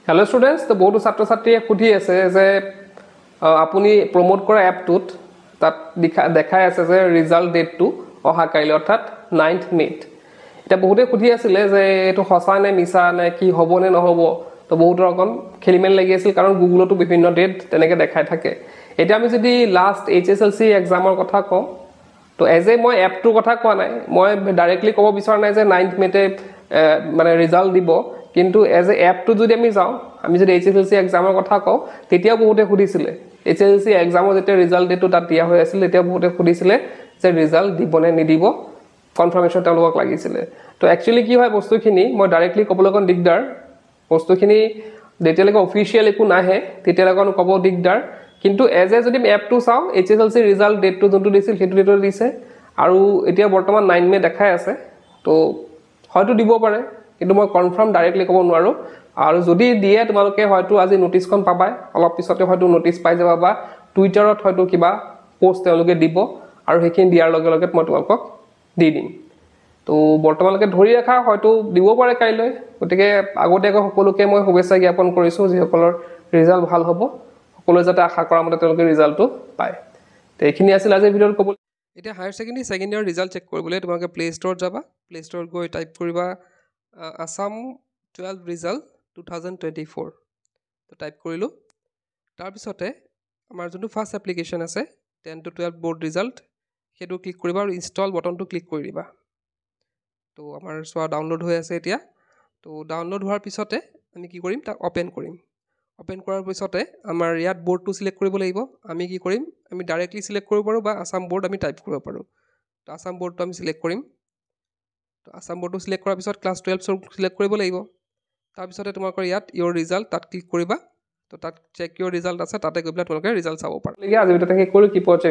Hello students, the board ছাত্ৰ ছাত্ৰীয়ে খুধি আছে যে আপুনি প্ৰমোট কৰা এপটোত তাত দেখাই আছে যে ৰিজাল্ট ডেটটো অহা কাইলৈ অৰ্থাৎ 9th মে এটা বহুতে খুধি আছিল যে এটো সঁচা নে মিছা নে কি হ'ব নে নহব তো বহুতৰ অকন খেলিমেল লাগি আছিল কাৰণ গুগলতো বিভিন্ন ডেট তেনেকে দেখাই থাকে এটা আমি যদি লাষ্ট এইচএসএলসি এক্সামৰ কথা কওঁ তো এজে মই এপটোৰ কথা কোৱা নাই মই ডাইৰেক্টলি ক'ব বিচৰা নাই যে 9th মেতে মানে ৰিজাল্ট দিব কিন্তু এজ এ এপটো যদি আমি যাও আমি যদি এইচএসএলসি এক্সামৰ কথা কওঁ তেতিয়া বহুতে খুদিছিলে এইচএসএলসি এক্সামৰ যেতিয়া ৰিজাল্ট ডেটটো তাত দিয়া হৈ আছিল তেতিয়া বহুতে খুদিছিলে যে ৰিজাল্ট দিব নে নিদিব কনফাৰ্মেশন তেওঁলোকক লাগিছিলে তো একচুয়ালি কি হয় বস্তুখিনি মই ডাইৰেক্টলি ক'বলৈ কোন দিগদাৰ বস্তুখিনি যেতিয়ালৈকে অফিচিয়েল একো নাহে তেতিয়ালৈকে ক'ব দিগদাৰ কিন্তু এজ এ যদি এপটো চাও এইচএসএলসি ৰিজাল্ট ডেটটো যোনটো দিছিল সেইটো ডেটটো দিছে আৰু এতিয়া বৰ্তমান 9 মে দেখাই আছে তো হয়তো দিব পাৰে কিন্তু মই কনফাৰ্ম ডাইৰেক্টলি ক'ব নোৱাৰো আৰু যদি দিয়ে তোমালোকে হয়তো আজি নোটিছখন পাবাই অলপ পিছতে হয়তো নোটিছ পাই যাবা বা টুইটাৰত হয়তো কিবা পোষ্ট তেওঁলোকে দিব আৰু হেকিন দিয়াৰ লগে লগে মই তোমালোকক দি দিম তো বৰ্তমানলৈকে ধৰি ৰাখা হয়তো দিব পাৰে কাইলৈ গতিকে আগতীয়াকৈ সকলোকে মই শুভেচ্ছা জ্ঞাপন কৰিছো যিসকলৰ ৰিজাল্ট ভাল হ'ব সকলোৱে যাতে আশা কৰা মতে তেওঁলোকে ৰিজাল্টটো পায় তো এইখিনি আছিল আজি ভিডিঅ'ত ক'ব এতিয়া হায়াৰ সেকেন্ডাৰী সেকেন্ড ইয়াৰ ৰিজাল্ট চেক কৰিবলৈ তোমালোকে প্লে ষ্ট'ৰত যাবা প্লে ষ্ট'ৰত গৈ টাইপ কৰিবা আসাম 12 ৰিজাল্ট 2024 তো টাইপ কৰিলো তাৰ পিছতে আমাৰ যোনটো ফাৰ্স্ট এপ্লিকেশন আছে 10 to 12 board result হেতু ক্লিক কৰিবা আৰু ইনষ্টল বটনটো ক্লিক কৰি দিবা তো আমাৰ সোৱা ডাউনলোড হৈ আছে এতিয়া তো ডাউনলোড হোৱাৰ পিছতে আমি কি কৰিম তাক ওপেন কৰিম ওপেন কৰাৰ পিছতে আমাৰ ইয়াত বোৰ্ডটো সিলেক্ট কৰিব লাগিব আমি কি কৰিম আমি ডাইৰেক্টলি সিলেক্ট কৰিব পাৰো বা আসাম বোৰ্ড আমি টাইপ কৰিব পাৰো তো আসাম বোৰ্ডটো আমি সিলেক্ট কৰিম তো আসাম বোৰ্ডটো সিলেক্ট কৰাৰ পিছত ক্লাস 12 সিলেক্ট কৰিব লাগিব তাৰ পিছতে তোমালোকৰ ইয়াত ইওৰ ৰিজাল্ট তাত ক্লিক কৰিবা তো তাত চেক ইওৰ ৰিজাল্ট আছে তাতে গৈ পেলাই তোমালোকে ৰিজাল্ট চাব পাৰা আজি ভিডিঅ'টো শেষ কৰো কি পঢ়িছে